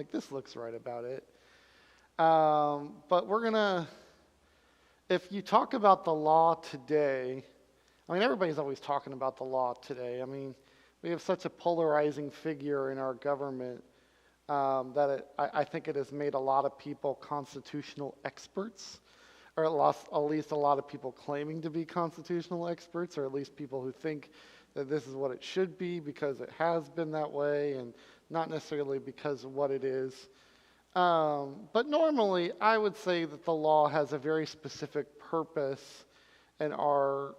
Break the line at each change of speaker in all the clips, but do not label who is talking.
like this looks right about it. But if you talk about the law today, I mean, everybody's always talking about the law today. I mean, we have such a polarizing figure in our government I think it has made a lot of people constitutional experts, or at least a lot of people claiming to be constitutional experts, or at least people who think that this is what it should be because it has been that way, and not necessarily because of what it is. But normally, I would say that the law has a very specific purpose in our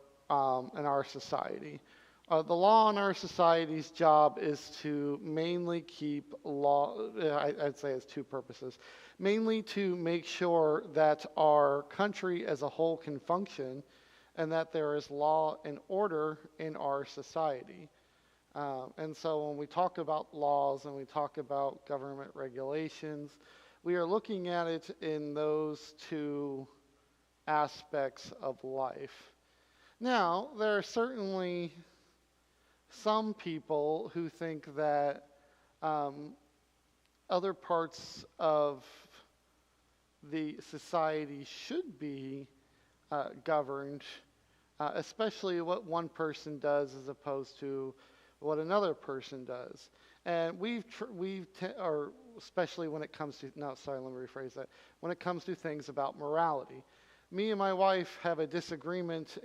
society. The law in our society's job is to mainly keep law, I'd say it has two purposes. Mainly to make sure that our country as a whole can function and that there is law and order in our society. And so when we talk about laws and we talk about government regulations, we are looking at it in those two aspects of life. Now, there are certainly some people who think that other parts of the society should be governed, especially what one person does as opposed to what another person does. And or especially when it comes to, no, sorry, let me rephrase that. When it comes to things about morality. Me and my wife have a disagreement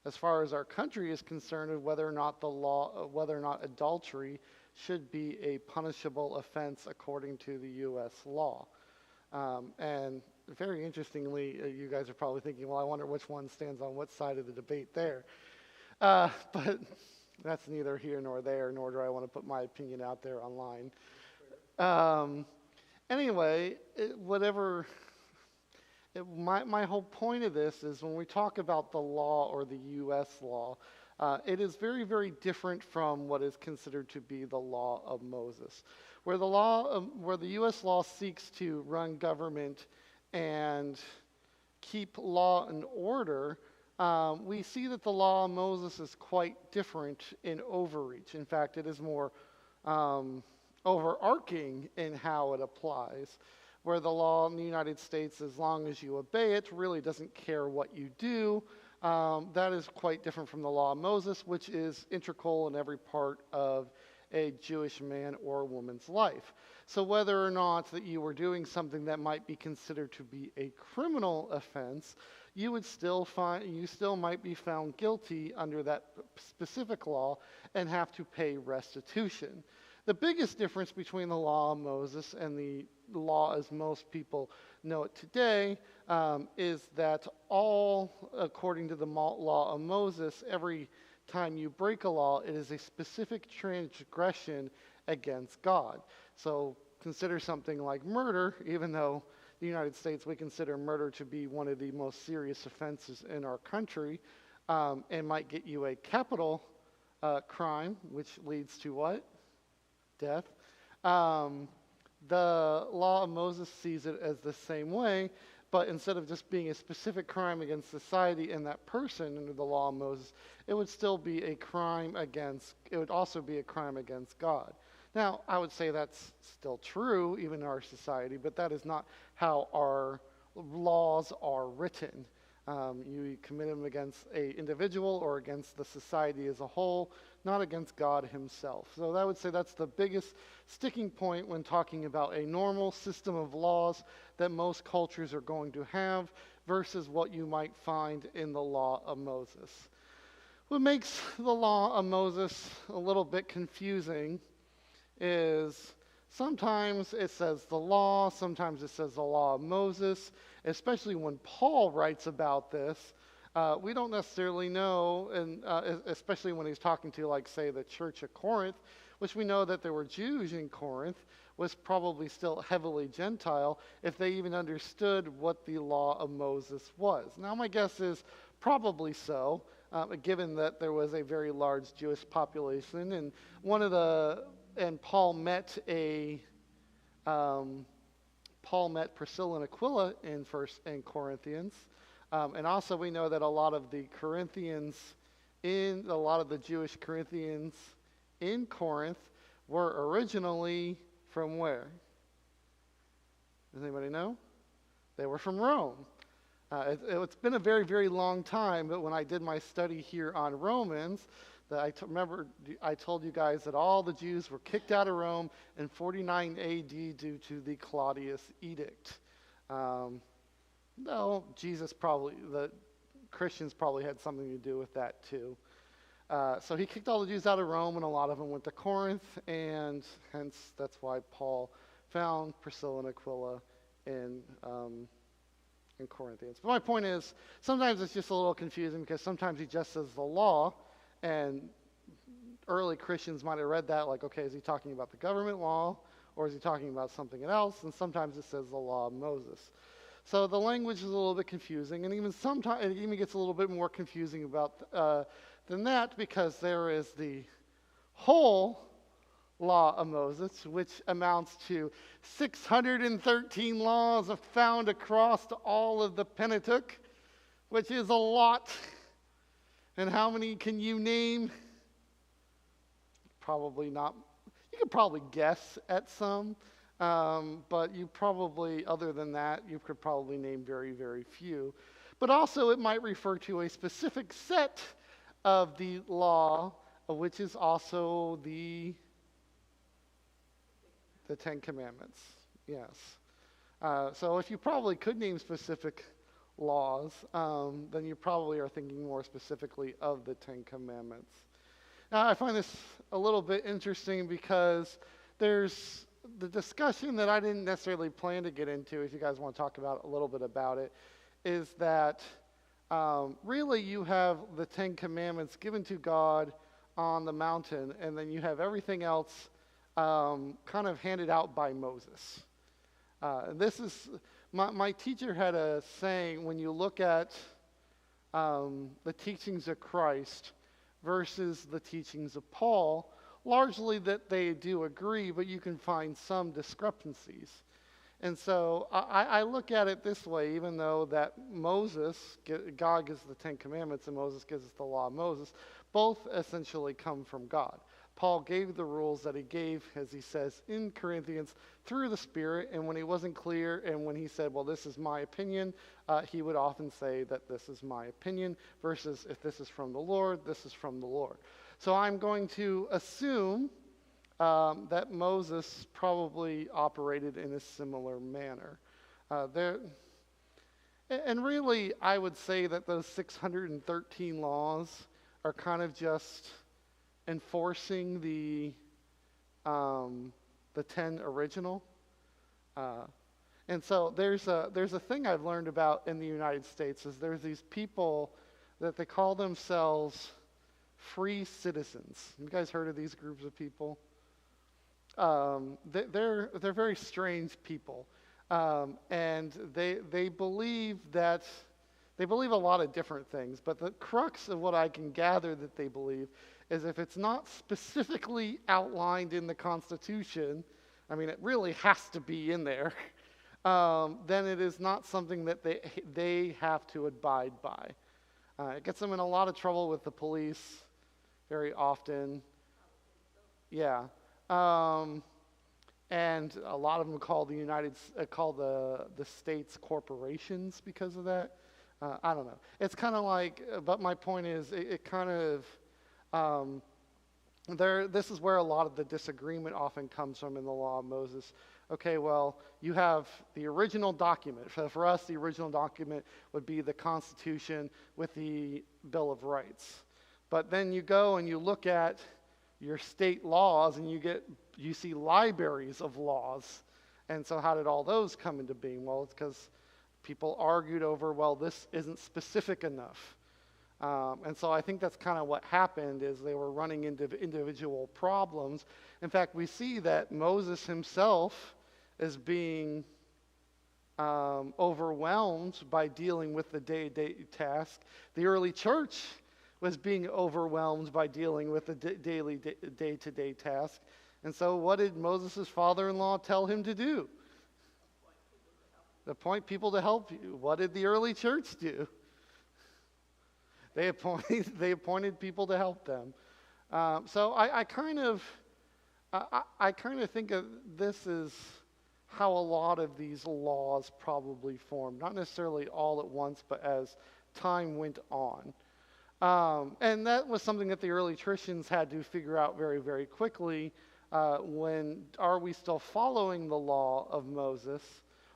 as far as our country is concerned, of whether or not adultery should be a punishable offense according to the U.S. law. And very interestingly, you guys are probably thinking, well, I wonder which one stands on what side of the debate there. But that's neither here nor there, nor do I want to put my opinion out there online. Anyway, my whole point of this is when we talk about the law or the U.S. law, it is very, very different from what is considered to be the law of Moses, where the U.S. law seeks to run government and keep law and order. We see that the law of Moses is quite different in overreach. In fact, it is more overarching in how it applies, where the law in the United States, as long as you obey it, really doesn't care what you do. That is quite different from the law of Moses, which is integral in every part of a Jewish man or woman's life. So whether or not that you were doing something that might be considered to be a criminal offense, you still might be found guilty under that specific law and have to pay restitution. The biggest difference between the law of Moses and the law as most people know it today is that according to the law of Moses, every time you break a law, it is a specific transgression against God. So consider something like murder, even though the United States, we consider murder to be one of the most serious offenses in our country, and might get you a capital crime, which leads to what? Death. The law of Moses sees it as the same way, but instead of just being a specific crime against society and that person under the law of Moses, it would also be a crime against God. Now, I would say that's still true, even in our society, but that is not how our laws are written. You commit them against an individual or against the society as a whole, not against God himself. So I would say that's the biggest sticking point when talking about a normal system of laws that most cultures are going to have versus what you might find in the law of Moses. What makes the law of Moses a little bit confusing is sometimes it says the law, sometimes it says the law of Moses, especially when Paul writes about this. We don't necessarily know, and especially when he's talking to, like, say, the church of Corinth, which we know that there were Jews in Corinth, was probably still heavily Gentile, if they even understood what the law of Moses was. Now, my guess is probably so, given that there was a very large Jewish population, and Paul met Priscilla and Aquila in Corinthians. And also we know that a lot of the Jewish Corinthians in Corinth were originally from where? Does anybody know? They were from Rome. It's been a very, very long time, but when I did my study here on Romans, remember I told you guys that all the Jews were kicked out of Rome in 49 AD due to the Claudius edict. No, the Christians probably had something to do with that too. So he kicked all the Jews out of Rome, and a lot of them went to Corinth, and hence that's why Paul found Priscilla and Aquila in Corinthians. But my point is, sometimes it's just a little confusing because sometimes he just says the law, and early Christians might have read that like, okay, is he talking about the government law, or is he talking about something else? And sometimes it says the law of Moses. So the language is a little bit confusing, and even sometimes it even gets a little bit more confusing about than that, because there is the whole law of Moses, which amounts to 613 laws found across all of the Pentateuch, which is a lot. And how many can you name? Probably not. You could probably guess at some, but you probably, other than that, you could probably name very, very few. But also it might refer to a specific set of the law, which is also the Ten Commandments. Yes. So if you probably could name specific laws, then you probably are thinking more specifically of the Ten Commandments. Now, I find this a little bit interesting because there's the discussion that I didn't necessarily plan to get into, if you guys want to talk about a little bit about it, is that really you have the Ten Commandments given to God on the mountain, and then you have everything else kind of handed out by Moses. This is, my teacher had a saying, when you look at the teachings of Christ versus the teachings of Paul, largely that they do agree, but you can find some discrepancies. And so I look at it this way, even though that God gives the Ten Commandments and Moses gives us the law of Moses, both essentially come from God. Paul gave the rules that he gave, as he says in Corinthians, through the Spirit, and when he wasn't clear, and when he said, well, this is my opinion, he would often say that this is my opinion, versus if this is from the Lord, this is from the Lord. So I'm going to assume that Moses probably operated in a similar manner. And really, I would say that those 613 laws are kind of just enforcing the 10 original. And so there's a thing I've learned about in the United States, is there's these people that they call themselves free citizens. You guys heard of these groups of people? They're very strange people, and they believe a lot of different things. But the crux of what I can gather that they believe is, if it's not specifically outlined in the Constitution, I mean, it really has to be in there, then it is not something that they have to abide by. It gets them in a lot of trouble with the police very often. Yeah. And a lot of them call the states corporations because of that. I don't know. It's kind of like, but my point is, it kind of, this is where a lot of the disagreement often comes from in the law of Moses. Okay, well, you have the original document. For us, the original document would be the Constitution with the Bill of Rights. But then you go and you look at your state laws, and you see libraries of laws. And so how did all those come into being? Well, it's because people argued over, well, this isn't specific enough. And so I think that's kind of what happened, is they were running into individual problems. In fact, we see that Moses himself is being overwhelmed by dealing with the day-to-day task. The early church was being overwhelmed by dealing with the daily day-to-day task. And so what did Moses' father-in-law tell him to do? Appoint people to help you. What did the early church do? They appointed people to help them. So I kind of I kind of think of this as how a lot of these laws probably formed, not necessarily all at once, but as time went on. And that was something that the early Christians had to figure out very, very quickly. When are we still following the law of Moses,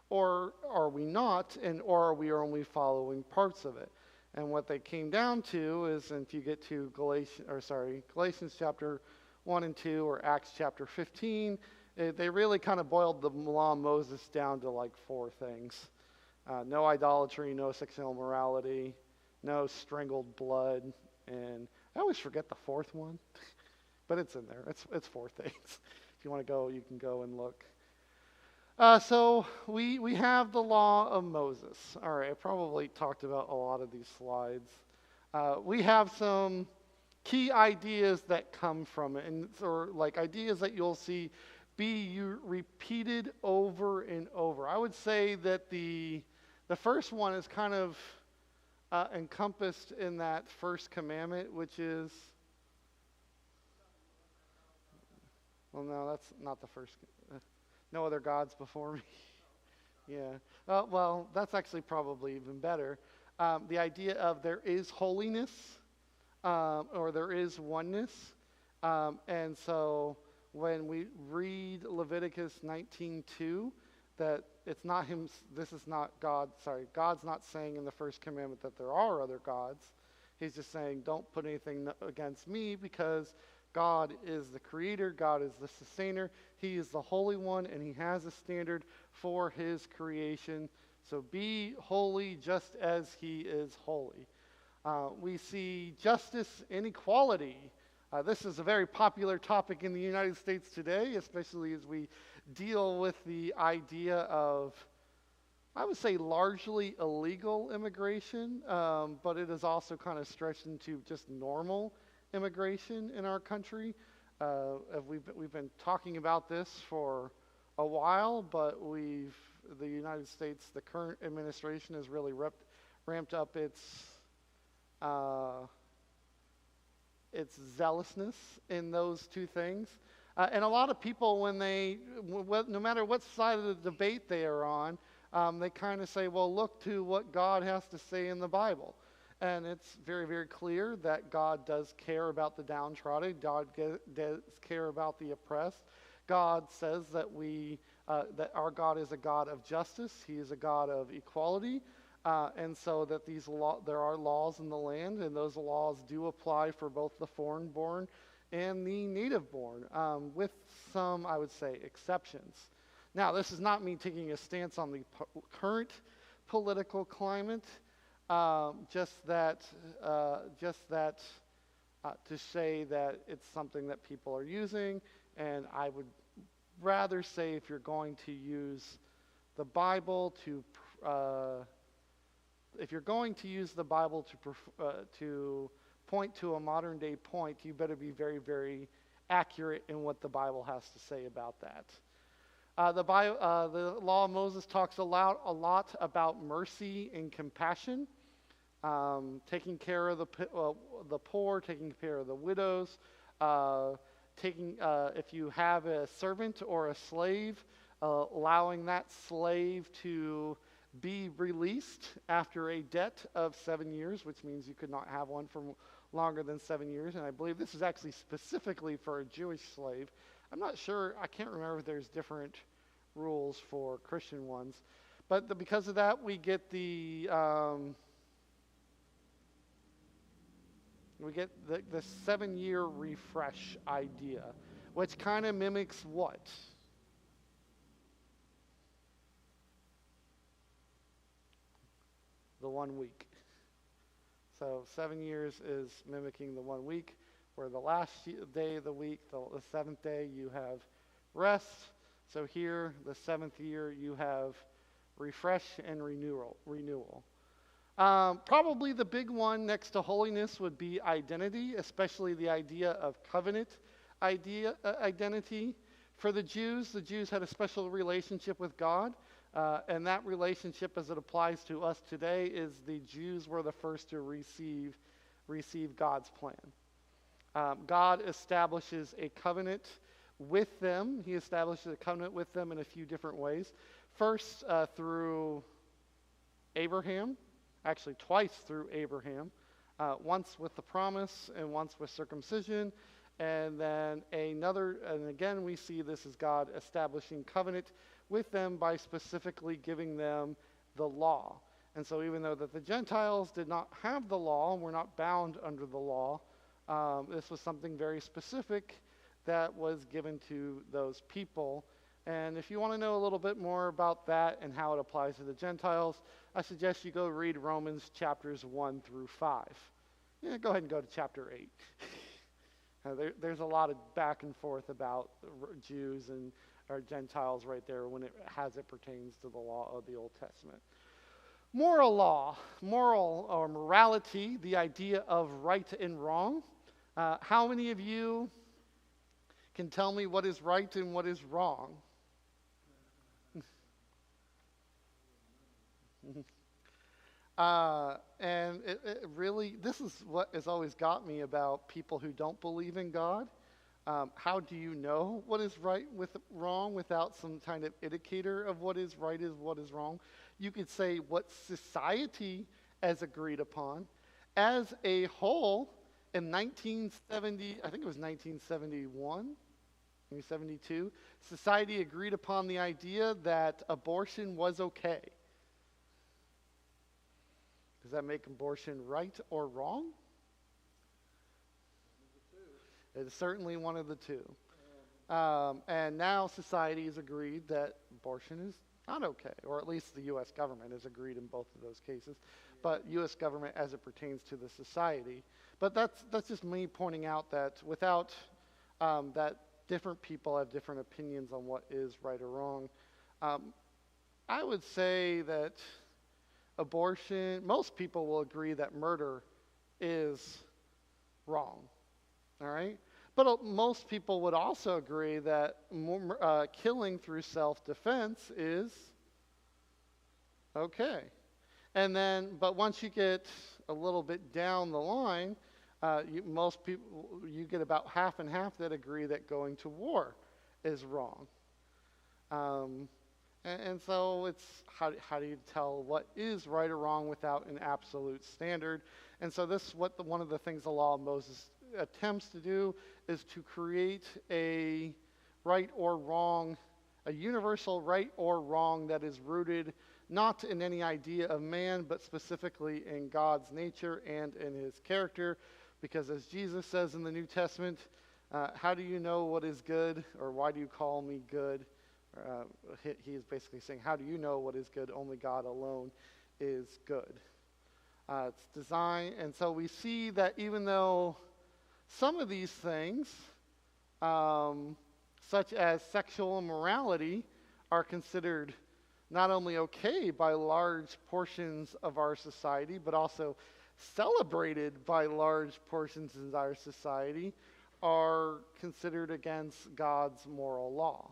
or are we not, and or are we only following parts of it? And what they came down to is, and if you get to Galatians chapter 1 and 2, or Acts chapter 15, they really kind of boiled the law of Moses down to like four things: no idolatry, no sexual immorality, no strangled blood, and I always forget the fourth one, but it's in there. It's four things. If you want to go, you can go and look. So we have the law of Moses. All right, I probably talked about a lot of these slides. We have some key ideas that come from it, and or like ideas that you'll see be repeated over and over. I would say that the first one is kind of encompassed in that first commandment, which is, well, no, that's not the first. No other gods before me. Yeah. Well, that's actually probably even better. The idea of there is holiness, or there is oneness. And so when we read Leviticus 19:2, that it's not him, this is not God, God's not saying in the first commandment that there are other gods. He's just saying, don't put anything against me, because God is the creator, God is the sustainer, he is the Holy One, and he has a standard for his creation. So be holy just as he is holy. We see justice and equality. This is a very popular topic in the United States today, especially as we deal with the idea of, I would say, largely illegal immigration, but it is also kind of stretched into just normal immigration in our country. We've been talking about this for a while, but the United States, the current administration has really ramped up its zealousness in those two things. And a lot of people, no matter what side of the debate they are on, they kind of say, well, look to what God has to say in the Bible. And it's very, very clear that God does care about the downtrodden. God does care about the oppressed. God says that that our God is a God of justice. He is a God of equality. And so that there are laws in the land, and those laws do apply for both the foreign-born and the native-born, with some, I would say, exceptions. Now, this is not me taking a stance on the current political climate, just that to say that it's something that people are using, and I would rather say if you're going to use the Bible to point to a modern day point, you better be very, very accurate in what the Bible has to say about that. The law of Moses talks a lot about mercy and compassion, taking care of the poor, taking care of the widows, if you have a servant or a slave, allowing that slave to be released after a debt of 7 years, which means you could not have one for longer than 7 years. And I believe this is actually specifically for a Jewish slave. I'm not sure, I can't remember if there's different rules for Christian ones. But because of that, we get the 7-year refresh idea, which kind of mimics what? The 1 week. So 7 years is mimicking the 1 week, where the last day of the week, the seventh day, you have rest. So here, the 7th year, you have refresh and renewal. Probably the big one next to holiness would be identity, especially the idea of covenant identity. For the Jews had a special relationship with God. And that relationship, as it applies to us today, is the Jews were the first to receive God's plan. God establishes a covenant with them. He establishes a covenant with them in a few different ways. First, through Abraham, actually twice through Abraham, once with the promise and once with circumcision, and then another, and again we see this as God establishing covenant with them by specifically giving them the law. And so even though that the Gentiles did not have the law and were not bound under the law, this was something very specific that was given to those people. And if you want to know a little bit more about that and how it applies to the Gentiles, I suggest you go read Romans chapters 1 through 5. Yeah, go ahead and go to chapter 8. There's a lot of back and forth about Jews and or Gentiles right there when it pertains to the law of the Old Testament. Moral law, moral or morality, the idea of right and wrong. How many of you can tell me what is right and what is wrong? And it really, this is what has always got me about people who don't believe in God. How do you know what is right with wrong without some kind of indicator of what is right is what is wrong? You could say what society has agreed upon. As a whole, in 1970, I think it was 1971, maybe 72, society agreed upon the idea that abortion was okay. Does that make abortion right or wrong? It's certainly one of the two. And now society has agreed that abortion is not okay, or at least the U.S. government has agreed in both of those cases. But U.S. government as it pertains to the society. But that's just me pointing out that without that different people have different opinions on what is right or wrong. I would say that abortion, most people will agree that murder is wrong, all right? But most people would also agree that killing through self-defense is okay. And then, but once you get a little bit down the line, most people, you get about half and half that agree that going to war is wrong. And so it's how do you tell what is right or wrong without an absolute standard? And so this is what one of the things the law of Moses attempts to do is to create a right or wrong, a universal right or wrong that is rooted not in any idea of man, but specifically in God's nature and in his character. Because as Jesus says in the New Testament, how do you know what is good, or why do you call me good? He is basically saying, how do you know what is good? Only God alone is good. It's design, and so we see that even though some of these things, such as sexual immorality, are considered not only okay by large portions of our society, but also celebrated by large portions of our society, are considered against God's moral law.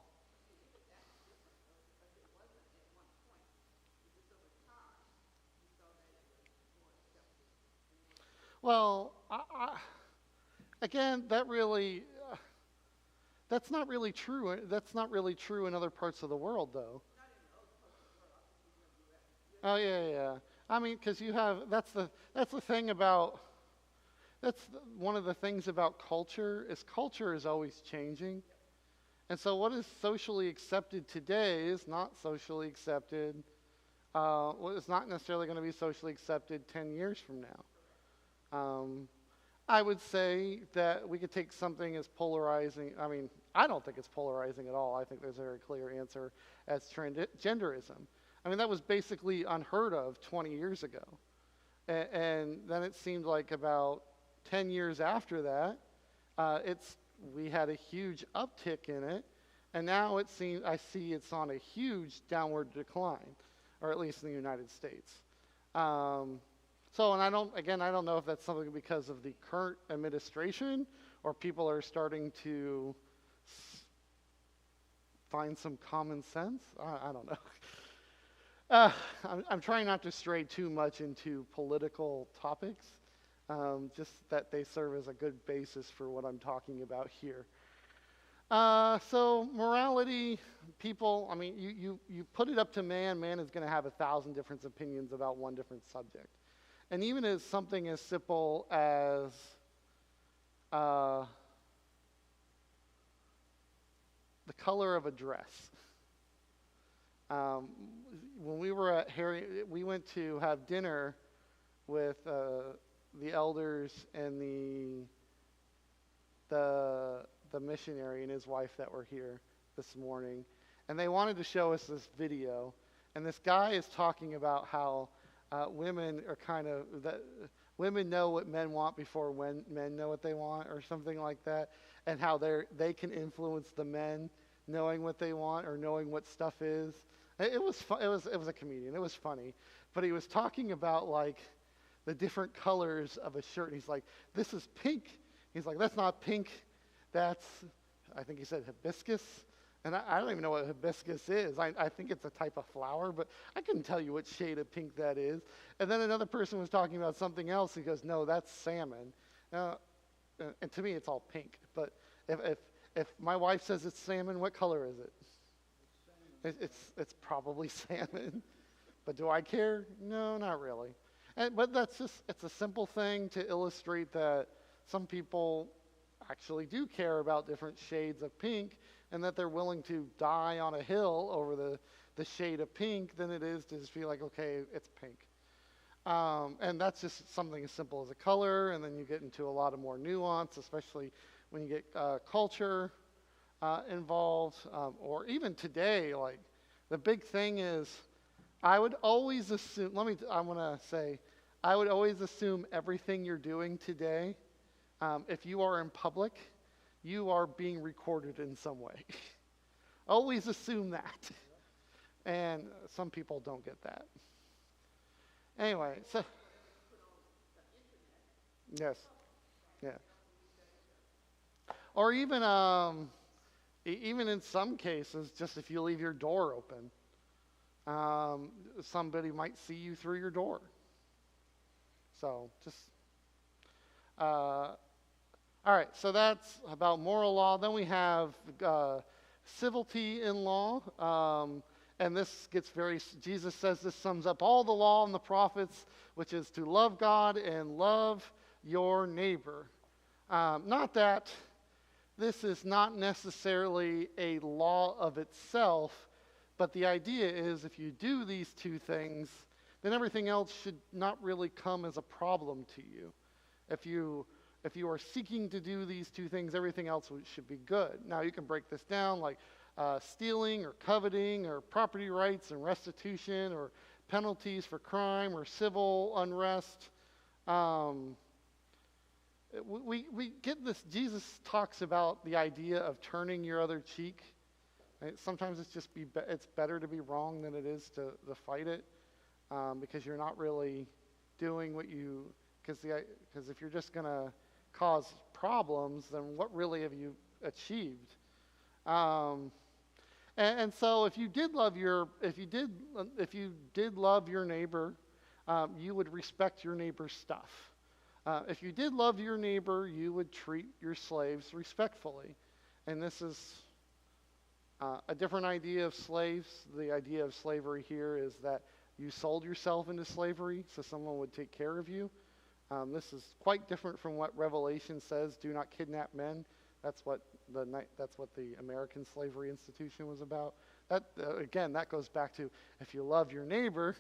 Well, again, that's not really true. That's not really true in other parts of the world, though. Oh yeah. I mean, because you have that's the thing about one of the things about culture is always changing, and so what is socially accepted today is not socially accepted. Well, it's not necessarily going to be socially accepted 10 years from now. I would say that we could take something as polarizing. I mean, I don't think it's polarizing at all. I think there's a very clear answer as transgenderism. I mean, that was basically unheard of 20 years ago. And then it seemed like about 10 years after that, we had a huge uptick in it. And now I see it's on a huge downward decline, or at least in the United States. And I don't know if that's something because of the current administration or people are starting to find some common sense. I don't know. I'm trying not to stray too much into political topics, just that they serve as a good basis for what I'm talking about here. So morality, people, I mean, you put it up to man, man is going to have 1,000 different opinions about one different subject. And even as something as simple as uh, the color of a dress. Um, when we were at Harry, we went to have dinner with the elders and the missionary and his wife that were here this morning, and they wanted to show us this video. And this guy is talking about how women are kind of that women know what men want before when men know what they want, or something like that, and how they can influence the men knowing what they want or knowing what stuff is. It was it was a comedian. It was funny, but he was talking about like the different colors of a shirt. And he's like, "This is pink." He's like, "That's not pink. That's," I think he said, "hibiscus." And I don't even know what hibiscus is. I think it's a type of flower, but I couldn't tell you what shade of pink that is. And then another person was talking about something else. He goes, "No, that's salmon." And to me, it's all pink. But if my wife says it's salmon, what color is it? It's probably salmon. But do I care? No, not really. But it's a simple thing to illustrate that some people actually do care about different shades of pink, and that they're willing to die on a hill over the shade of pink than it is to just be like, okay, it's pink. And that's just something as simple as a color, and then you get into a lot of more nuance, especially when you get culture involved, or even today. Like, the big thing is, I would always assume, I want to say, I would always assume everything you're doing today, if you are in public, you are being recorded in some way. Always assume that. And some people don't get that. Anyway, so, yes, yeah. Or even, even in some cases, just if you leave your door open, somebody might see you through your door. So just, all right, so that's about moral law. Then we have civility in law. And this gets Jesus says this sums up all the law and the prophets, which is to love God and love your neighbor. Not that this is not necessarily a law of itself, but the idea is if you do these two things, then everything else should not really come as a problem to you. If you are seeking to do these two things, everything else should be good. Now, you can break this down like stealing or coveting or property rights and restitution or penalties for crime or civil unrest. We get this. Jesus talks about the idea of turning your other cheek. Right? Sometimes it's better to be wrong than it is to fight it, because you're not really doing what you, because if you're just going to cause problems, then what really have you achieved? And so if you did love your neighbor, you would respect your neighbor's stuff. If you did love your neighbor, you would treat your slaves respectfully. And this is a different idea of slaves. The idea of slavery here is that you sold yourself into slavery so someone would take care of you. This is quite different from what Revelation says, do not kidnap men. That's what the American Slavery Institution was about. That again, that goes back to, if you love your neighbor,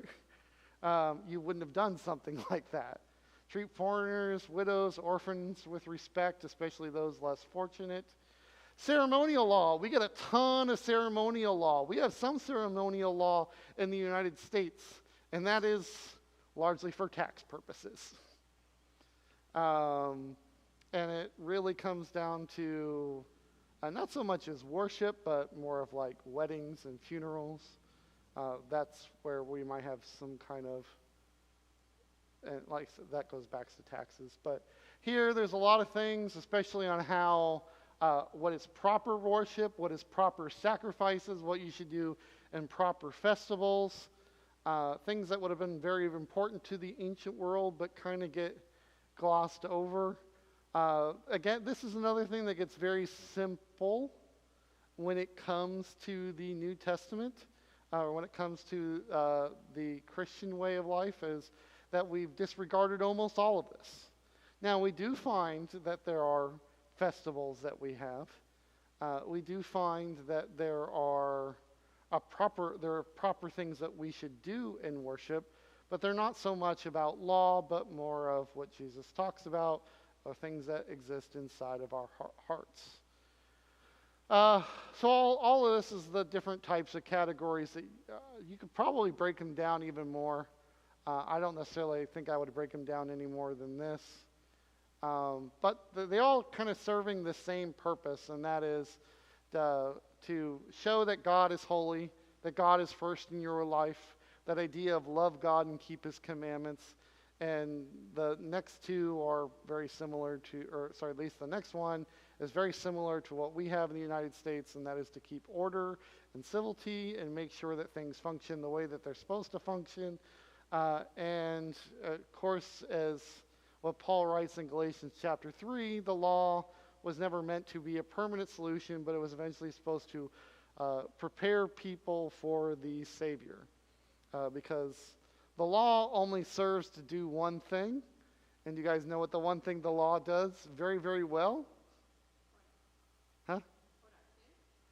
you wouldn't have done something like that. Treat foreigners, widows, orphans with respect, especially those less fortunate. Ceremonial law. We get a ton of ceremonial law. We have some ceremonial law in the United States, and that is largely for tax purposes. And it really comes down to not so much as worship, but more of like weddings and funerals. That's where we might have some kind of, and like that goes back to taxes. But here there's a lot of things, especially on how, what is proper worship, what is proper sacrifices, what you should do in proper festivals, things that would have been very important to the ancient world, but kind of get glossed over. Again, this is another thing that gets very simple when it comes to the New Testament, or when it comes to the Christian way of life, is that we've disregarded almost all of this. Now, we do find that there are festivals that we have. We do find that there are proper things that we should do in worship, but they're not so much about law, but more of what Jesus talks about, or things that exist inside of our hearts. So all of this is the different types of categories that you could probably break them down even more. I don't necessarily think I would break them down any more than this. But they all kind of serving the same purpose, and that is to show that God is holy, that God is first in your life, that idea of love God and keep his commandments. And the next two are very similar to, or sorry, at least the next one is very similar to what we have in the United States, and that is to keep order and civility and make sure that things function the way that they're supposed to function. And of course, as what Paul writes in Galatians chapter 3, the law was never meant to be a permanent solution, but it was eventually supposed to prepare people for the Savior. Because the law only serves to do one thing, and you guys know what the one thing the law does very, very well? Huh?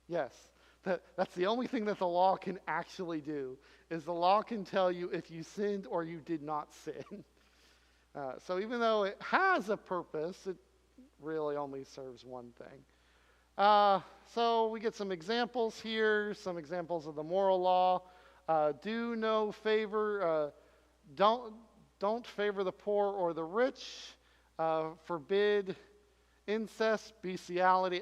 Yes. That's the only thing that the law can actually do, is the law can tell you if you sinned or you did not sin. So even though it has a purpose, it really only serves one thing. So we get some examples here, some examples of the moral law. Do no favor, don't favor the poor or the rich, forbid incest, bestiality,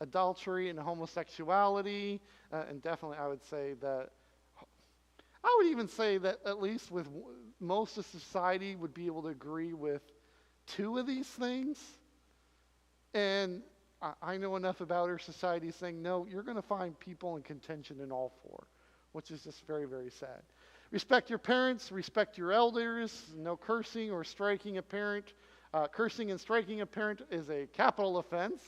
adultery, and homosexuality, and definitely I would say that, I would even say that at least with most of society would be able to agree with two of these things. And I know enough about our society saying, no, you're going to find people in contention in all four, which is just very, very sad. Respect your parents, respect your elders, no cursing or striking a parent. Cursing and striking a parent is a capital offense.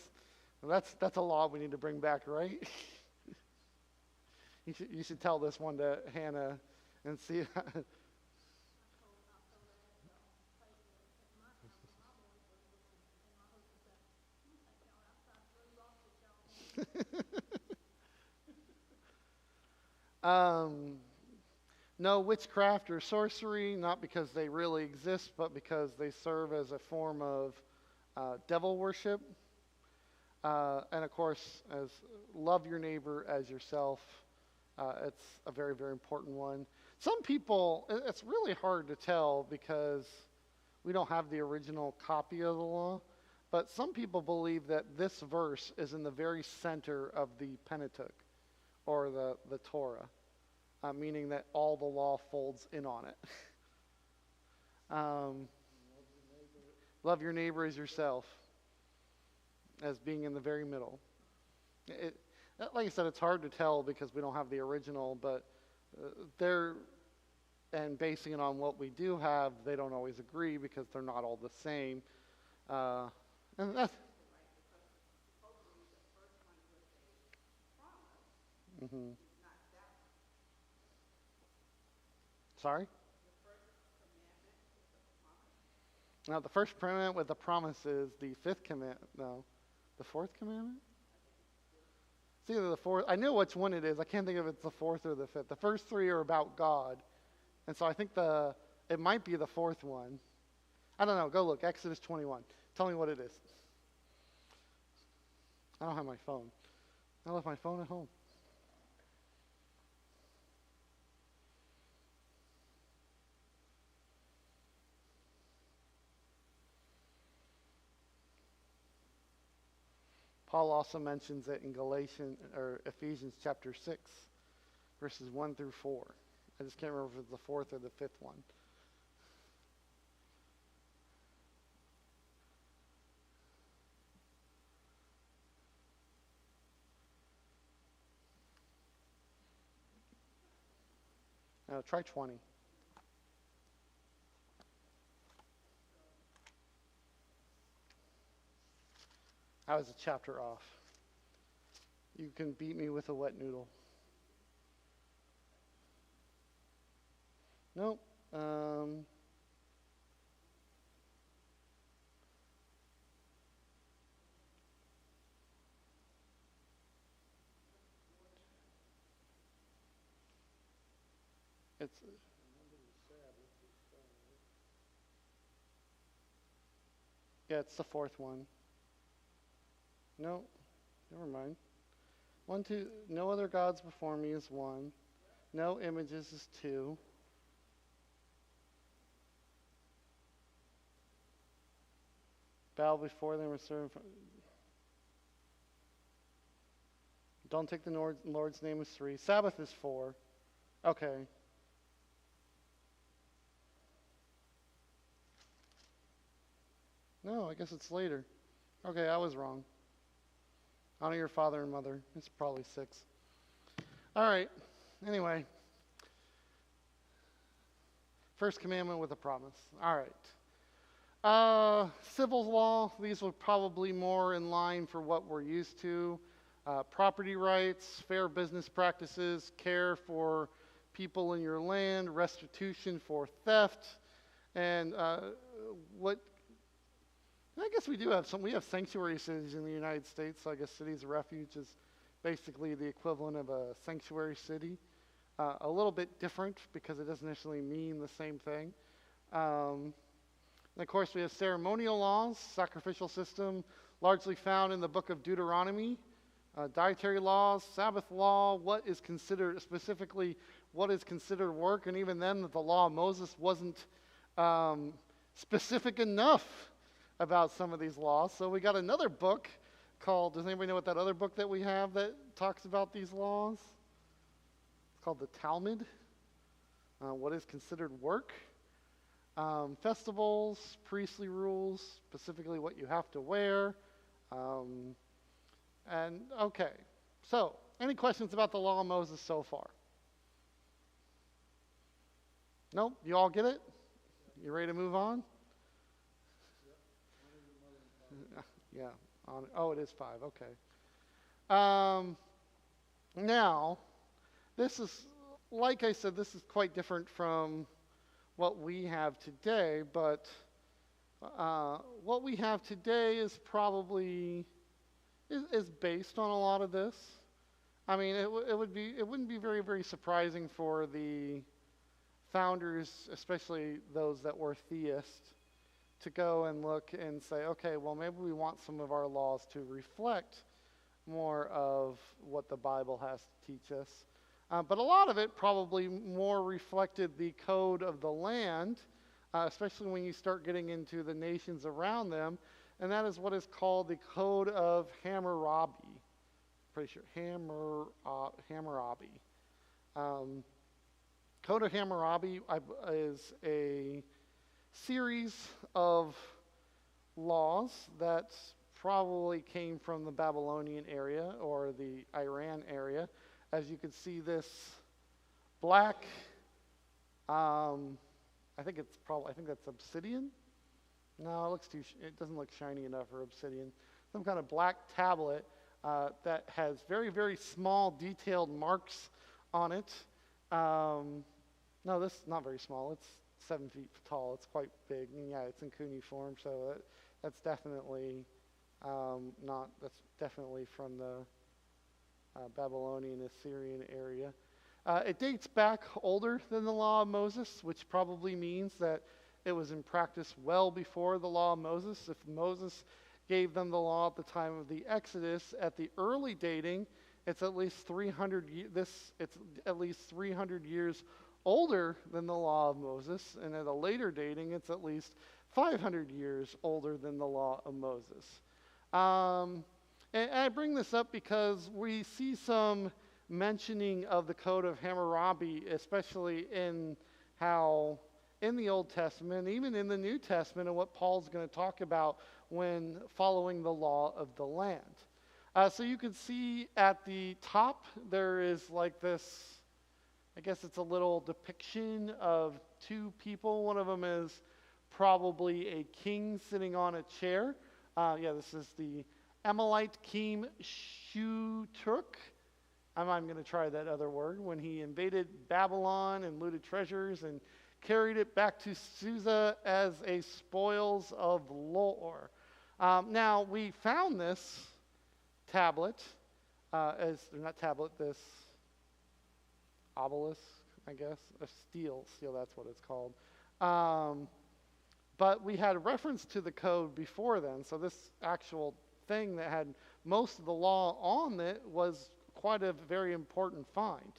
Well, that's a law we need to bring back, right? You should tell this one to Hannah and see. No witchcraft or sorcery, not because they really exist, but because they serve as a form of devil worship. And of course, as love your neighbor as yourself, it's a very, very important one. Some people, it's really hard to tell because we don't have the original copy of the law, but some people believe that this verse is in the very center of the Pentateuch, or the Torah, meaning that all the law folds in on it. Love your neighbor as yourself, as being in the very middle. Like I said, it's hard to tell because we don't have the original, but and basing it on what we do have, they don't always agree because they're not all the same. And that's... Mm-hmm. Sorry? Now, the first commandment with the promise is the fifth commandment. No, the fourth commandment? It's either the fourth. I know which one it is. I can't think if it's the fourth or the fifth. The first three are about God. And so I think it might be the fourth one. I don't know. Go look. Exodus 21. Tell me what it is. I don't have my phone. I left my phone at home. Paul also mentions it in Ephesians chapter 6, verses 1 through 4. I just can't remember if it's the fourth or the fifth one. Try 20. I was a chapter off. You can beat me with a wet noodle. Nope. It's yeah, it's the fourth one. No, never mind. One, two. No other gods before me is one. No images is two. Bow before them or serve. Don't take the Lord's name is three. Sabbath is four. Okay. No, I guess it's later. Okay, I was wrong. Honor your father and mother. It's probably six. All right. Anyway. First commandment with a promise. All right. Civil law, these were probably more in line for what we're used to. Property rights, fair business practices, care for people in your land, restitution for theft, and what I guess we do have some. We have sanctuary cities in the United States. So I guess cities of refuge is basically the equivalent of a sanctuary city. A little bit different because it doesn't necessarily mean the same thing. And of course, we have ceremonial laws, sacrificial system, largely found in the book of Deuteronomy. Dietary laws, Sabbath law, what is considered, specifically what is considered work, and even then the law of Moses wasn't specific enough about some of these laws. So we got another book called, does anybody know what that other book that we have that talks about these laws? It's called the Talmud. What is considered work? Festivals, priestly rules, specifically what you have to wear. And okay, so any questions about the law of Moses so far? Nope, you all get it? You ready to move on? Yeah. Oh, it is 5. Okay. Now, this is, like I said, this is quite different from what we have today, but what we have today is probably is based on a lot of this. I mean, it wouldn't be very, very surprising for the founders, especially those that were theists, to go and look and say, okay, well, maybe we want some of our laws to reflect more of what the Bible has to teach us. But a lot of it probably more reflected the code of the land, especially when you start getting into the nations around them, and that is what is called the Code of Hammurabi. Pretty sure, Hammurabi. Code of Hammurabi is a series of laws that probably came from the Babylonian area or the Iran area. As you can see, this black, I think that's obsidian. No, it doesn't look shiny enough for obsidian. Some kind of black tablet that has very, very small detailed marks on it. No, this is not very small. It's 7 feet tall. It's quite big. And yeah, it's in cuneiform, so that's definitely that's definitely from the Babylonian, Assyrian area. It dates back older than the Law of Moses, which probably means that it was in practice well before the Law of Moses. If Moses gave them the law at the time of the Exodus, at the early dating, it's at least 300. It's at least 300 years older than the Law of Moses, and at a later dating, it's at least 500 years older than the Law of Moses. And I bring this up because we see some mentioning of the Code of Hammurabi, especially in how in the Old Testament, even in the New Testament, and what Paul's going to talk about when following the law of the land. So you can see at the top, there is like this, I guess it's a little depiction of two people. One of them is probably a king sitting on a chair. This is the Emelite King Shuturk. I'm going to try that other word. When he invaded Babylon and looted treasures and carried it back to Susa as a spoils of war. Now, we found this tablet, not tablet, this obelisk, I guess, a steel, that's what it's called. But we had a reference to the code before then, so this actual thing that had most of the law on it was quite a very important find.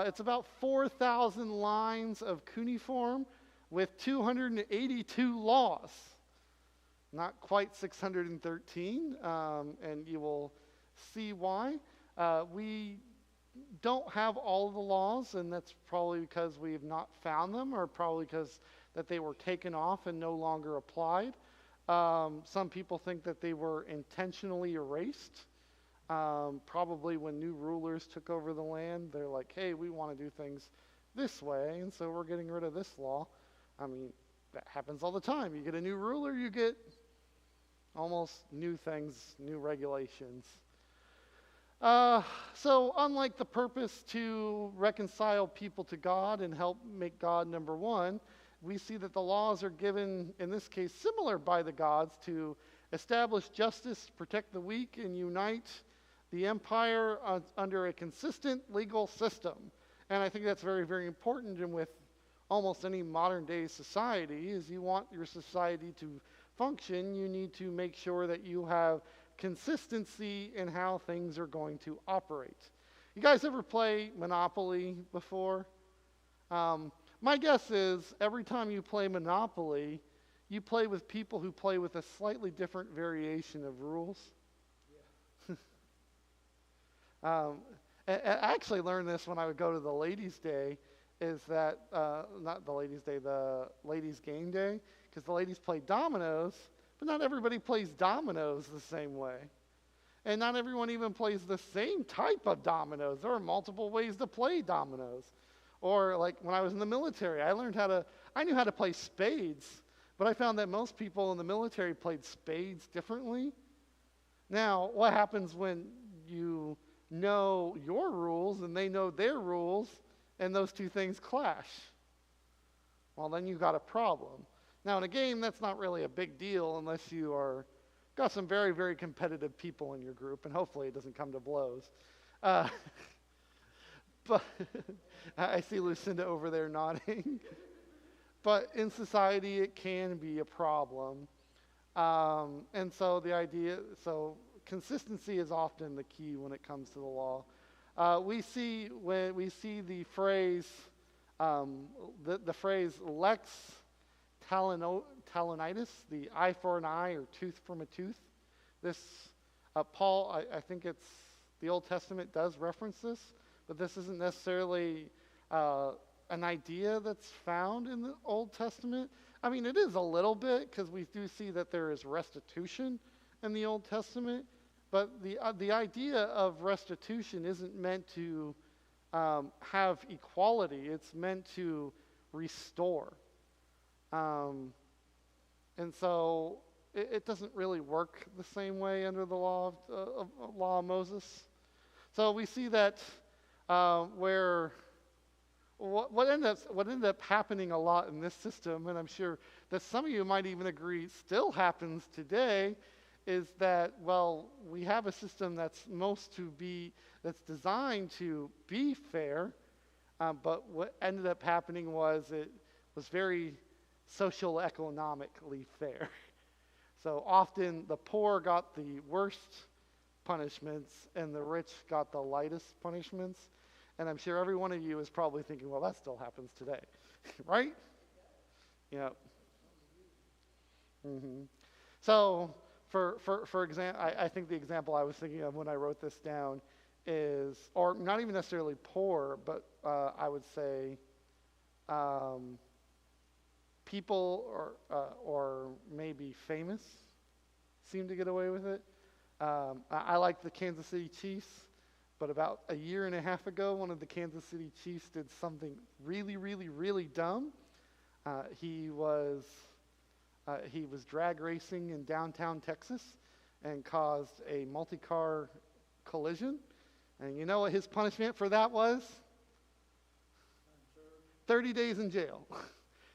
It's about 4,000 lines of cuneiform with 282 laws. Not quite 613, and you will see why. We don't have all of the laws, and that's probably because we have not found them, or probably because that they were taken off and no longer applied. Some people think that they were intentionally erased. Probably when new rulers took over the land, they're like, hey, we want to do things this way, and so we're getting rid of this law. I mean, that happens all the time. You get a new ruler, you get almost new things, new regulations. So unlike the purpose to reconcile people to God and help make God number one, we see that the laws are given, in this case, similar by the gods to establish justice, protect the weak, and unite the empire under a consistent legal system. And I think that's very, very important. And with almost any modern day society, is you want your society to function, you need to make sure that you have consistency in how things are going to operate. You guys ever play Monopoly before? My guess is every time you play Monopoly, you play with people who play with a slightly different variation of rules. I actually learned this when I would go to the ladies' day, is that, not the ladies' day, the ladies' game day, because the ladies play dominoes, but not everybody plays dominoes the same way. And not everyone even plays the same type of dominoes. There are multiple ways to play dominoes. Or like when I was in the military, I knew how to play spades, but I found that most people in the military played spades differently. Now, what happens when you know your rules and they know their rules and those two things clash? Well, then you've got a problem. Now, in a game, that's not really a big deal unless you are got some very, very competitive people in your group, and hopefully it doesn't come to blows. But I see Lucinda over there nodding. But in society, it can be a problem. And so consistency is often the key when it comes to the law. We see the phrase, the phrase lex talonitis, the eye for an eye or tooth from a tooth. This, Paul, I think it's the Old Testament does reference this, but this isn't necessarily an idea that's found in the Old Testament. I mean, it is a little bit, because we do see that there is restitution in the Old Testament, but the idea of restitution isn't meant to have equality. It's meant to restore. And so it doesn't really work the same way under the law of Moses. So we see that where what ended up happening a lot in this system, and I'm sure that some of you might even agree still happens today, is that, well, we have a system that's designed to be fair, but what ended up happening was it was very socio-economically fair. So often the poor got the worst punishments and the rich got the lightest punishments. And I'm sure every one of you is probably thinking, well, that still happens today, right? Yeah. Mm-hmm. So for example, I think the example I was thinking of when I wrote this down is, or not even necessarily poor, but I would say people or maybe famous seem to get away with it. I like the Kansas City Chiefs, but about a year and a half ago, one of the Kansas City Chiefs did something really, really, really dumb. He was drag racing in downtown Texas, and caused a multi-car collision. And you know what his punishment for that was? 30 days in jail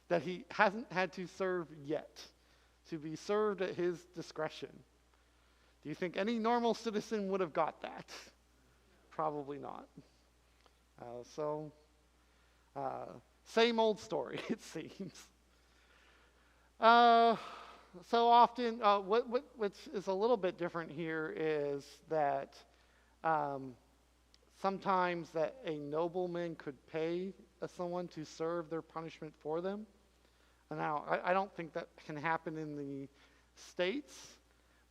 that he hasn't had to serve yet, to be served at his discretion. Do you think any normal citizen would have got that? Probably not. Same old story, it seems. So often, which is a little bit different here is that sometimes that a nobleman could pay someone to serve their punishment for them. And now, I don't think that can happen in the States,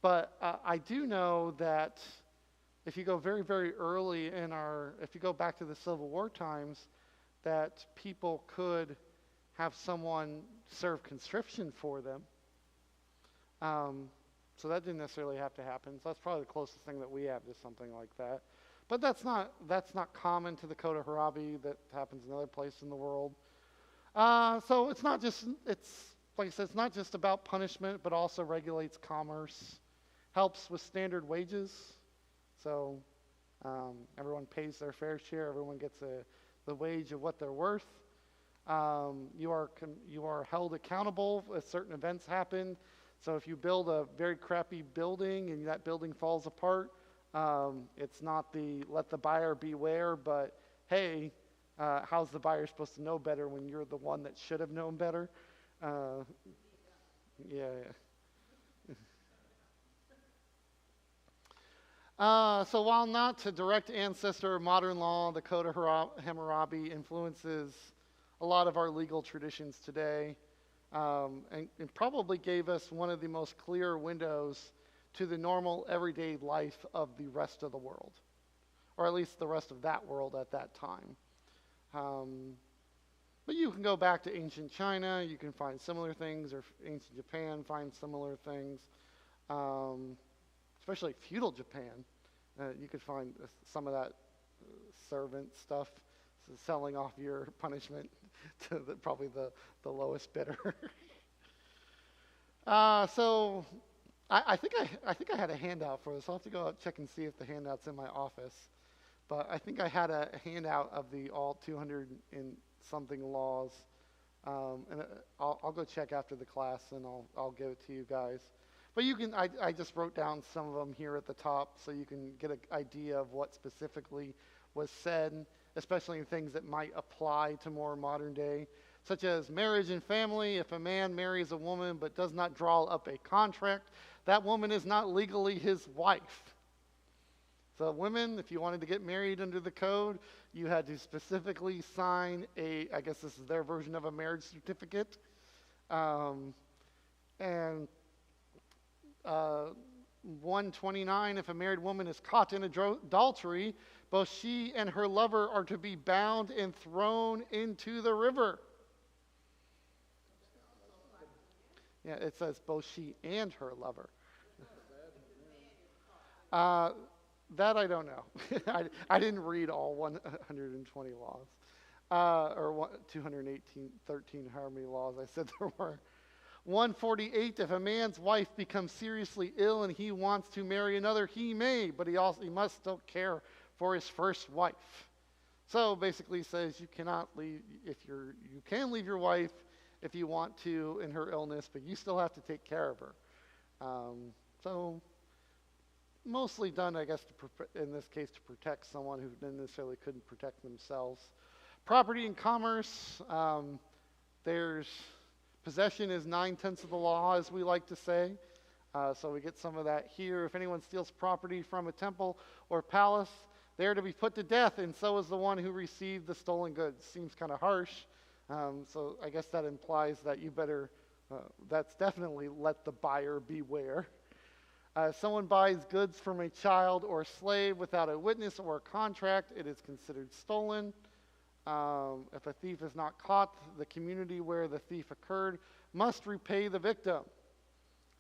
but I do know that if you go very, very early if you go back to the Civil War times, that people could have someone serve conscription for them. So that didn't necessarily have to happen. So that's probably the closest thing that we have to something like that. But that's not common to the Code of Hammurabi. That happens in other places in the world. So it's like I said, it's not just about punishment, but also regulates commerce, helps with standard wages. So everyone pays their fair share. Everyone gets the wage of what they're worth. You are held accountable if certain events happen. So if you build a very crappy building and that building falls apart, it's not the let the buyer beware, but hey, how's the buyer supposed to know better when you're the one that should have known better? Yeah. So while not a direct ancestor of modern law, the Code of Hammurabi influences a lot of our legal traditions today, and probably gave us one of the most clear windows to the normal everyday life of the rest of the world, or at least the rest of that world at that time. But you can go back to ancient China, you can find similar things, or ancient Japan, find similar things, especially feudal Japan. You could find some of that servant stuff, selling off your punishment to probably the lowest bidder. So I think I had a handout for this. I'll have to go out check and see if the handout's in my office. But I think I had a handout of the all 200 and something laws, and I'll go check after the class and I'll give it to you guys. But you can, I just wrote down some of them here at the top so you can get an idea of what specifically was said, especially in things that might apply to more modern day, such as marriage and family. If a man marries a woman but does not draw up a contract, that woman is not legally his wife. So women, if you wanted to get married under the code, you had to specifically sign I guess this is their version of a marriage certificate. And 129, if a married woman is caught in adultery, both she and her lover are to be bound and thrown into the river. Yeah, it says both she and her lover. That I don't know. I didn't read all 120 laws, or 13 Harmony laws. I said there were. 148, if a man's wife becomes seriously ill and he wants to marry another, he may, but he must still care for his first wife. So basically says you cannot leave, you can leave your wife if you want to in her illness, but you still have to take care of her. So mostly done, I guess, in this case, to protect someone who necessarily couldn't protect themselves. Property and commerce, possession is 9/10 of the law, as we like to say. So we get some of that here. If anyone steals property from a temple or palace, they are to be put to death, and so is the one who received the stolen goods. Seems kind of harsh. So I guess that implies that you better, that's definitely let the buyer beware. If someone buys goods from a child or slave without a witness or a contract, it is considered stolen. If a thief is not caught, the community where the thief occurred must repay the victim.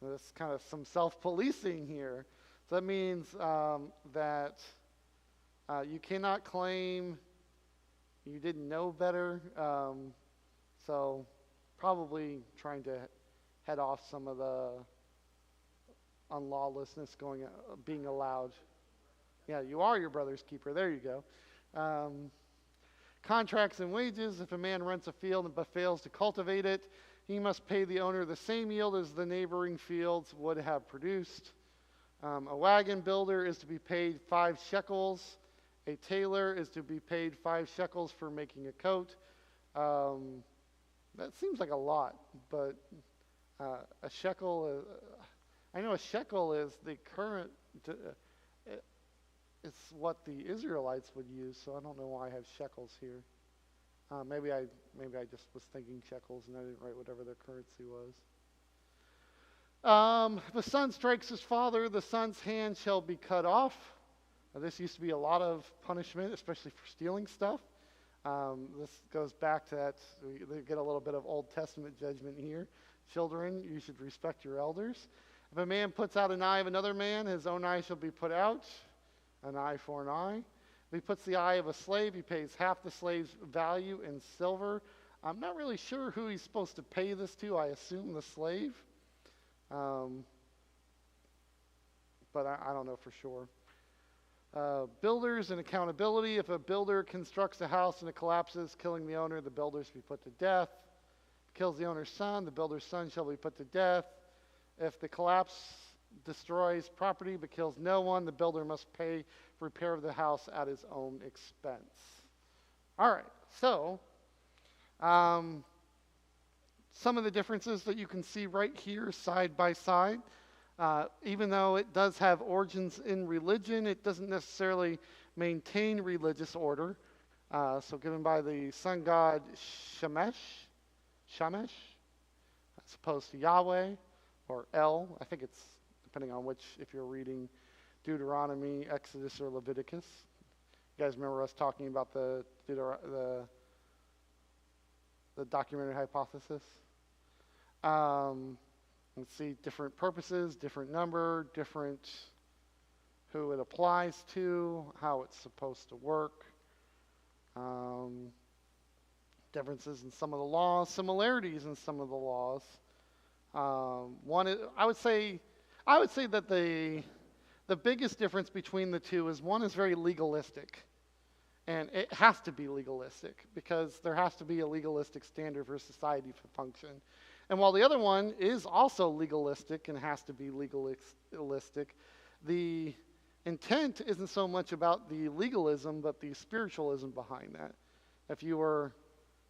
There's kind of some self-policing here. So that means that you cannot claim you didn't know better. So probably trying to head off some of the on lawlessness being allowed. Yeah, you are your brother's keeper. There you go. Contracts and wages. If a man rents a field but fails to cultivate it, he must pay the owner the same yield as the neighboring fields would have produced. A wagon builder is to be paid 5 shekels. A tailor is to be paid 5 shekels for making a coat. That seems like a lot, but a shekel, I know a shekel is the current, it's what the Israelites would use, so I don't know why I have shekels here. Maybe I just was thinking shekels and I didn't write whatever their currency was. If a son strikes his father, the son's hand shall be cut off. Now, this used to be a lot of punishment, especially for stealing stuff. This goes back to that. We get a little bit of Old Testament judgment here. Children, you should respect your elders. If a man puts out an eye of another man, his own eye shall be put out. An eye for an eye. If he puts the eye of a slave, he pays half the slave's value in silver. I'm not really sure who he's supposed to pay this to. I assume the slave. But I don't know for sure. Builders and accountability. If a builder constructs a house and it collapses, killing the owner, the builder shall be put to death. If it kills the owner's son, the builder's son shall be put to death. If the collapse destroys property but kills no one, the builder must pay for repair of the house at his own expense. All right, so some of the differences that you can see right here side by side. Even though it does have origins in religion, it doesn't necessarily maintain religious order. So given by the sun god Shemesh, as opposed to Yahweh or El. I think it's depending on which, if you're reading Deuteronomy, Exodus, or Leviticus. You guys remember us talking about the documentary hypothesis? Let's see, different purposes, different number, different who it applies to, how it's supposed to work. Differences in some of the laws, similarities in some of the laws. One is, I would say that the biggest difference between the two is one is very legalistic. And it has to be legalistic because there has to be a legalistic standard for society to function. And while the other one is also legalistic and has to be legalistic, the intent isn't so much about the legalism, but the spiritualism behind that. If you were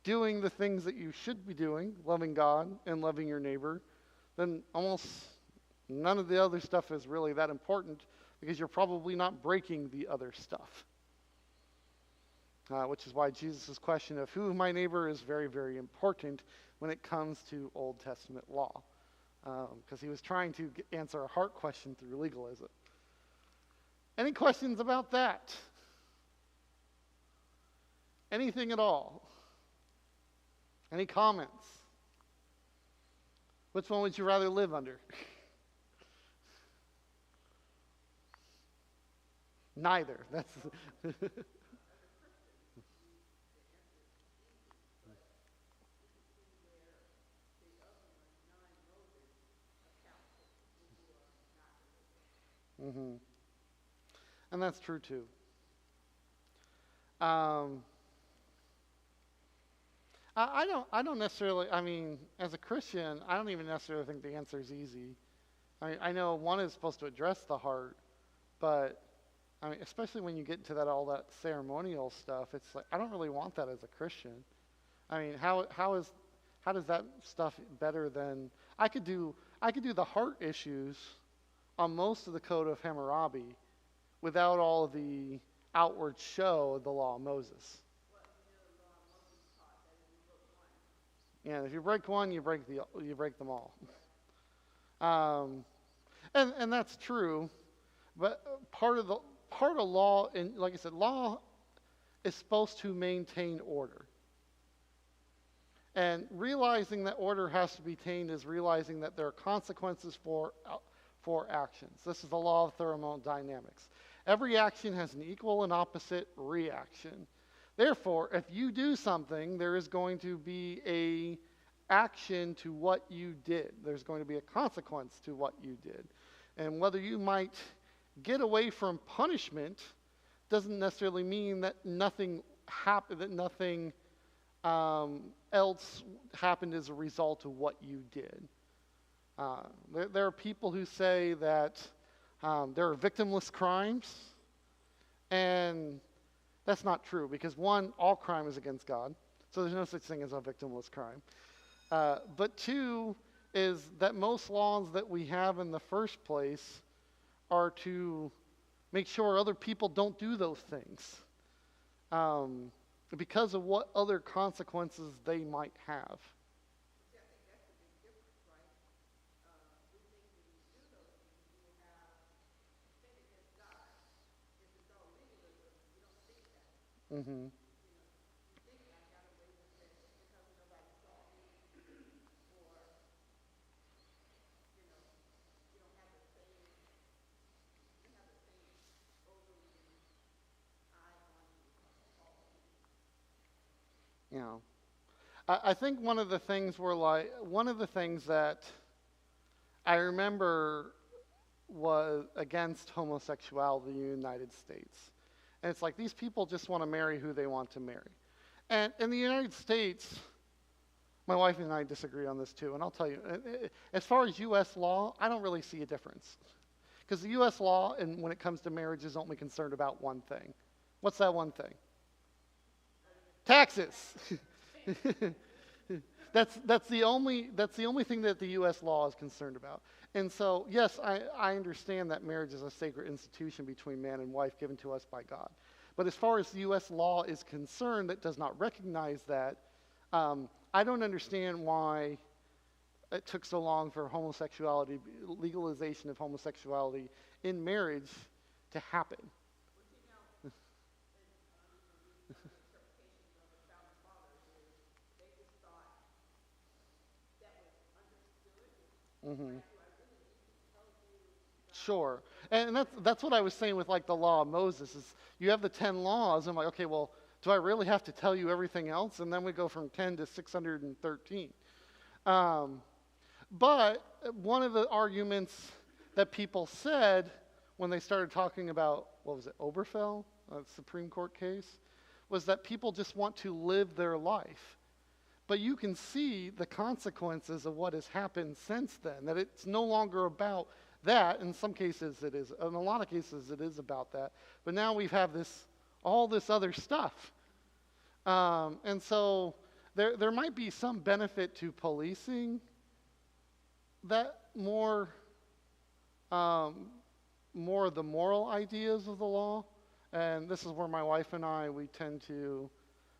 doing the things that you should be doing, loving God and loving your neighbor, then almost none of the other stuff is really that important because you're probably not breaking the other stuff. Which is why Jesus' question of who my neighbor is very, very important when it comes to Old Testament law. Because he was trying to answer a heart question through legalism. Any questions about that? Anything at all? Any comments? Which one would you rather live under? Neither. That's mm-hmm. And that's true too. I don't necessarily, I mean, as a Christian, I don't even necessarily think the answer is easy. I know one is supposed to address the heart, but I mean, especially when you get into all that ceremonial stuff, it's like I don't really want that as a Christian. I mean, how does that stuff better than I could do the heart issues on most of the Code of Hammurabi without all of the outward show of the law of Moses. Yeah, if you break one, you break them all. And that's true, but part of law, and like I said, law is supposed to maintain order. And realizing that order has to be maintained is realizing that there are consequences for actions. This is the law of thermodynamics. Every action has an equal and opposite reaction. Therefore, if you do something, there is going to be an action to what you did. There's going to be a consequence to what you did. And whether you might get away from punishment doesn't necessarily mean that nothing happened, that nothing else happened as a result of what you did. There are people who say that there are victimless crimes, and that's not true because one, all crime is against God, so there's no such thing as a victimless crime. But two is that most laws that we have in the first place are to make sure other people don't do those things because of what other consequences they might have. Mm-hmm. You know, I think one of the things one of the things that I remember was against homosexuality in the United States. And it's like these people just want to marry who they want to marry. And in the United States, my wife and I disagree on this too. And I'll tell you, as far as U.S. law, I don't really see a difference. Because the U.S. law, and when it comes to marriage, is only concerned about one thing. What's that one thing? Taxes. That's the only thing that the U.S. law is concerned about. And so, yes, I understand that marriage is a sacred institution between man and wife given to us by God. But as far as the U.S. law is concerned, that does not recognize that. I don't understand why it took so long for homosexuality, legalization of homosexuality in marriage to happen. Mm-hmm. Sure. And that's what I was saying with like the law of Moses is you have the 10 laws. I'm like, okay, well, do I really have to tell you everything else? And then we go from 10 to 613. But one of the arguments that people said when they started talking about, what was it, Oberfell, a Supreme Court case, was that people just want to live their life. But you can see the consequences of what has happened since then, that it's no longer about that. In some cases it is. In a lot of cases it is about that. But now we have all this other stuff. And so there might be some benefit to policing that more of the moral ideas of the law. And this is where my wife and we tend to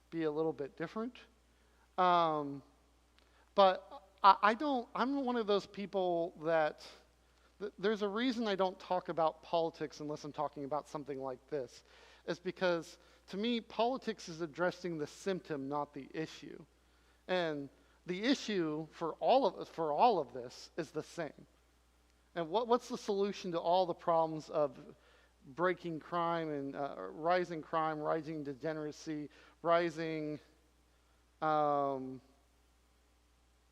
be a little bit different. But I'm one of those people that there's a reason I don't talk about politics unless I'm talking about something like this. It's because to me, politics is addressing the symptom, not the issue. And the issue for all of this is the same. And what's the solution to all the problems of breaking crime and rising degeneracy, rising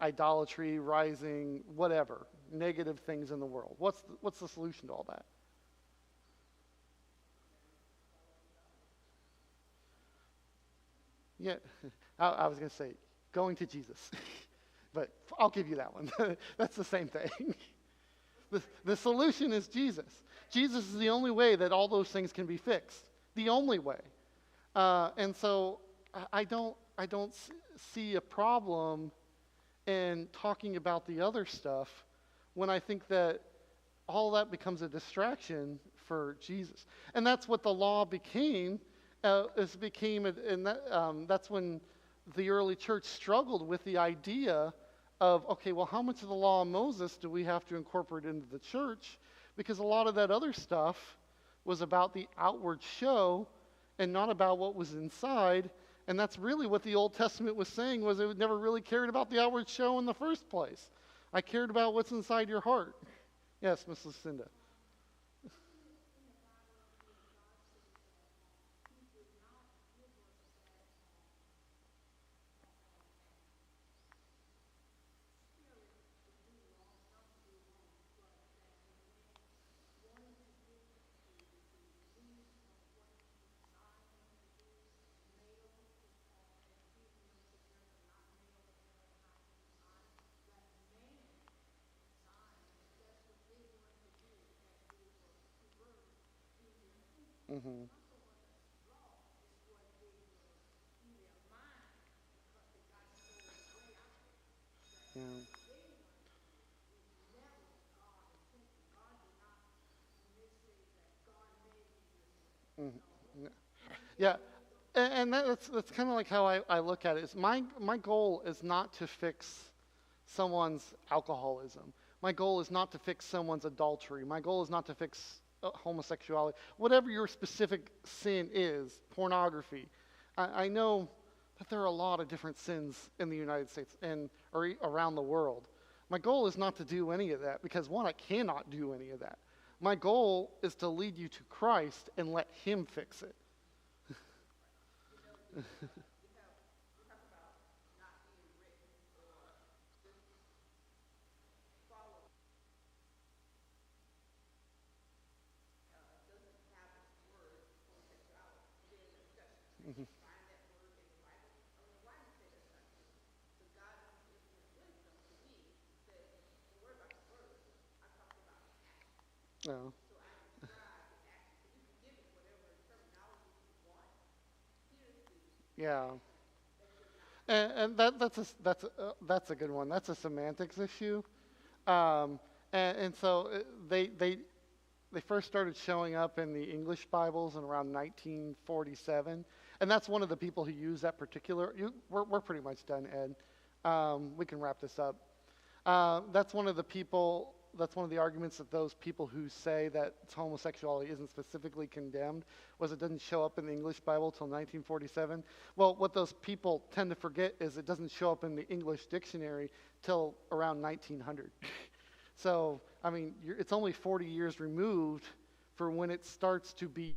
idolatry, rising whatever, negative things in the world? What's the solution to all that? Yeah, I was going to say going to Jesus, but I'll give you that one. That's the same thing. The solution is Jesus. Jesus is the only way that all those things can be fixed. The only way. And so I don't see a problem in talking about the other stuff when I think that all that becomes a distraction for Jesus. And that's what the law became. That's when the early church struggled with the idea of, okay, well, how much of the law of Moses do we have to incorporate into the church? Because a lot of that other stuff was about the outward show and not about what was inside. And that's really what the Old Testament was saying, was it never really cared about the outward show in the first place. I cared about what's inside your heart. Yes, Miss Lucinda. Mm-hmm. Yeah. Mm-hmm. Yeah. And that's kind of like how I look at it. Is my goal is not to fix someone's alcoholism. My goal is not to fix someone's adultery. My goal is not to fix homosexuality. Whatever your specific sin is, pornography. I know that there are a lot of different sins in the United States and around the world. My goal is not to do any of that because one, I cannot do any of that. My goal is to lead you to Christ and let Him fix it. Mhm. No. Yeah. And that's a good one. That's a semantics issue. Um, and so they first started showing up in the English Bibles in around 1947, and that's one of the people who used that particular. We're pretty much done, Ed. We can wrap this up. That's one of the people. That's one of the arguments that those people who say that homosexuality isn't specifically condemned was it doesn't show up in the English Bible till 1947. Well, what those people tend to forget is it doesn't show up in the English dictionary till around 1900. So, I mean, it's only 40 years removed for when it starts to be